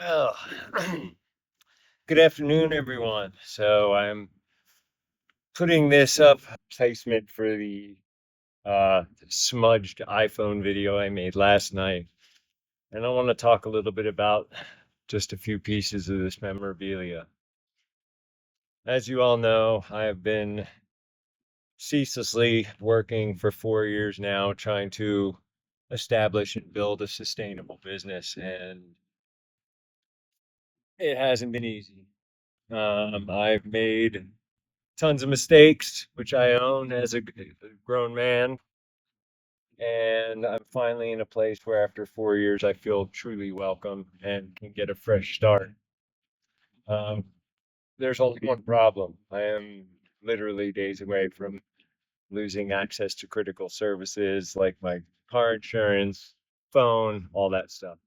Well, good afternoon, everyone. So I'm putting this up placement for the smudged iPhone video I made last night, and I want to talk a little bit about just a few pieces of this memorabilia. As you all know, I have been ceaselessly working for 4 years now, trying to establish and build a sustainable business, and it hasn't been easy. I've made tons of mistakes, which I own as a grown man. And I'm finally in a place where after 4 years, I feel truly welcome and can get a fresh start. Um, there's only one problem. I am literally days away from losing access to critical services like my car insurance, phone, all that stuff.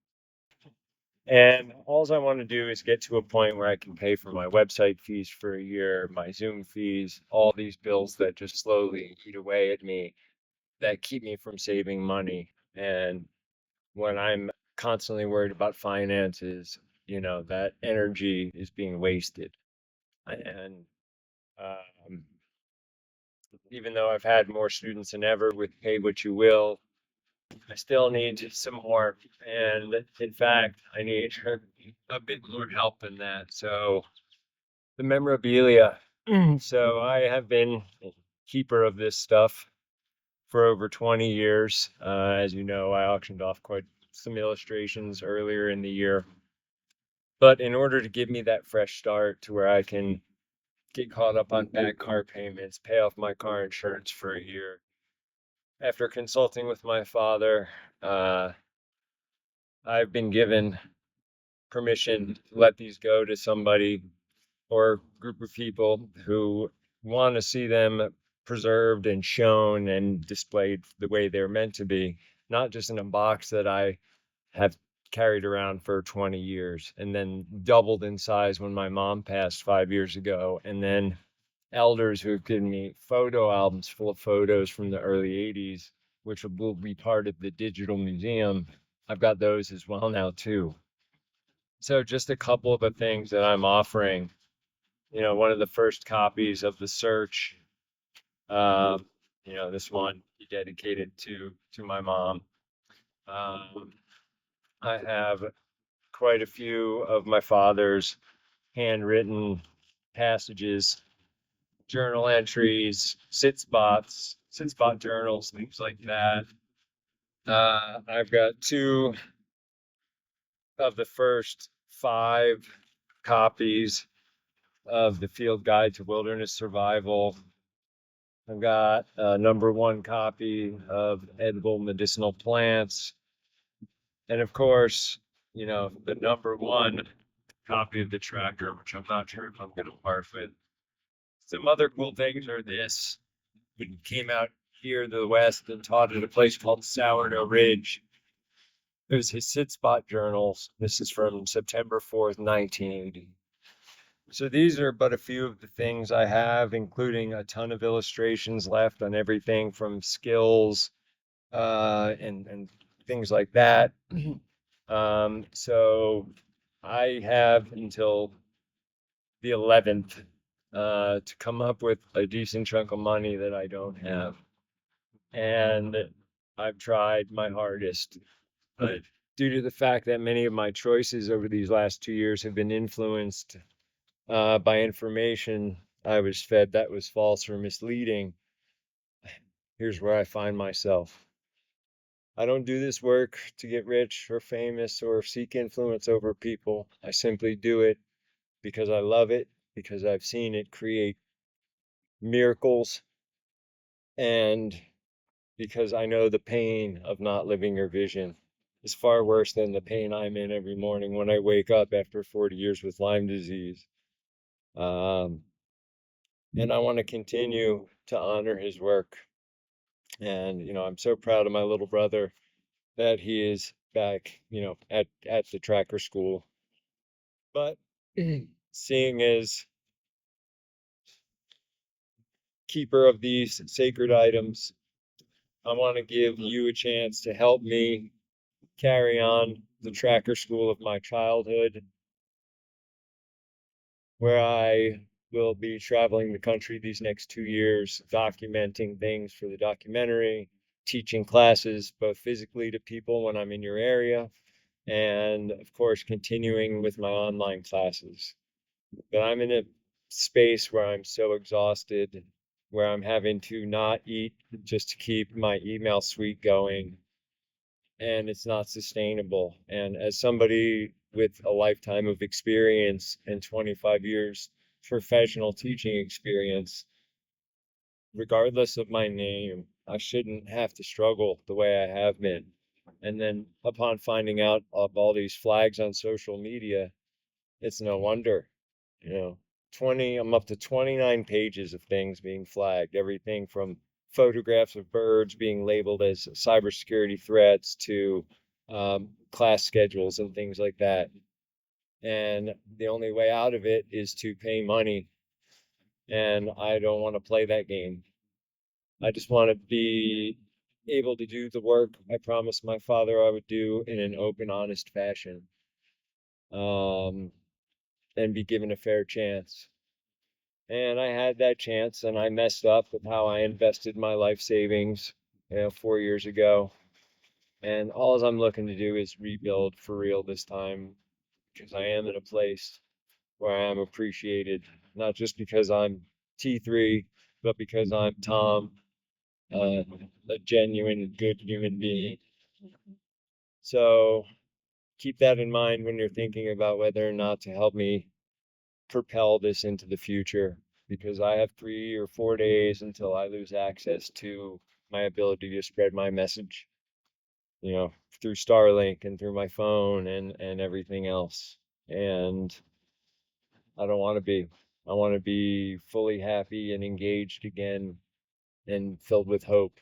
And all I want to do is get to a point where I can pay for my website fees for a year, my Zoom fees, all these bills that just slowly eat away at me that keep me from saving money. And when I'm constantly worried about finances, that energy is being wasted. And um, even though I've had more students than ever with Pay What You Will, I still need some more. And in fact, I need a bit more help than that. So the memorabilia. So I have been a keeper of this stuff for over 20 years. As you know, I auctioned off quite some illustrations earlier in the year. But in order to give me that fresh start to where I can get caught up on bad car payments, pay off my car insurance for a year, after consulting with my father, uh, I've been given permission to let these go to somebody or group of people who want to see them preserved and shown and displayed the way they're meant to be, not just in a box that I have carried around for 20 years and then doubled in size when my mom passed 5 years ago. And then elders who have given me photo albums full of photos from the early 80s, which will be part of the digital museum. I've got those as well now, too. So, just a couple of the things that I'm offering. One of the first copies of The Search, um, this one dedicated to my mom. Um, I have quite a few of my father's handwritten passages, journal entries, sit spot journals, things like that. I've got two of the first five copies of the Field Guide to Wilderness Survival. I've got a number one copy of Edible Medicinal Plants. And of course, the number one copy of the tracker, which I'm not sure if I'm going to part with. Some other cool things are this. We came out here to the west and taught at a place called Sourdough Ridge. There's his sit spot journals. This is from September 4th, 1980. So these are but a few of the things I have, including a ton of illustrations left on everything from skills and things like that. So I have until the 11th to come up with a decent chunk of money that I don't have. And I've tried my hardest. But due to the fact that many of my choices over these last 2 years have been influenced by information I was fed that was false or misleading, here's where I find myself. I don't do this work to get rich or famous or seek influence over people. I simply do it because I love it, because I've seen it create miracles, and because I know the pain of not living your vision is far worse than the pain I'm in every morning when I wake up after 40 years with Lyme disease. Um, and I want to continue to honor his work. And, I'm so proud of my little brother that he is back, at the tracker school. But seeing as keeper of these sacred items, I want to give you a chance to help me carry on the tracker school of my childhood, where I will be traveling the country these next 2 years, documenting things for the documentary, teaching classes both physically to people when I'm in your area, and of course, continuing with my online classes. But I'm in a space where I'm so exhausted, where I'm having to not eat just to keep my email suite going, and it's not sustainable. And as somebody with a lifetime of experience and 25 years professional teaching experience, regardless of my name, I shouldn't have to struggle the way I have been. And then upon finding out of all these flags on social media, it's no wonder, you know, I'm up to 29 pages of things being flagged, everything from photographs of birds being labeled as cybersecurity threats to class schedules and things like that. And the only way out of it is to pay money. And I don't want to play that game. I just want to be able to do the work I promised my father I would do in an open, honest fashion, um, and be given a fair chance. And I had that chance, and I messed up with how I invested my life savings, 4 years ago. And all I'm looking to do is rebuild for real this time, because I am in a place where I am appreciated, not just because I'm T3, but because I'm Tom, a genuine good human being. So keep that in mind when you're thinking about whether or not to help me propel this into the future, because I have 3 or 4 days until I lose access to my ability to spread my message, through Starlink and through my phone and everything else. And I don't want to be. I want to be fully happy and engaged again and filled with hope.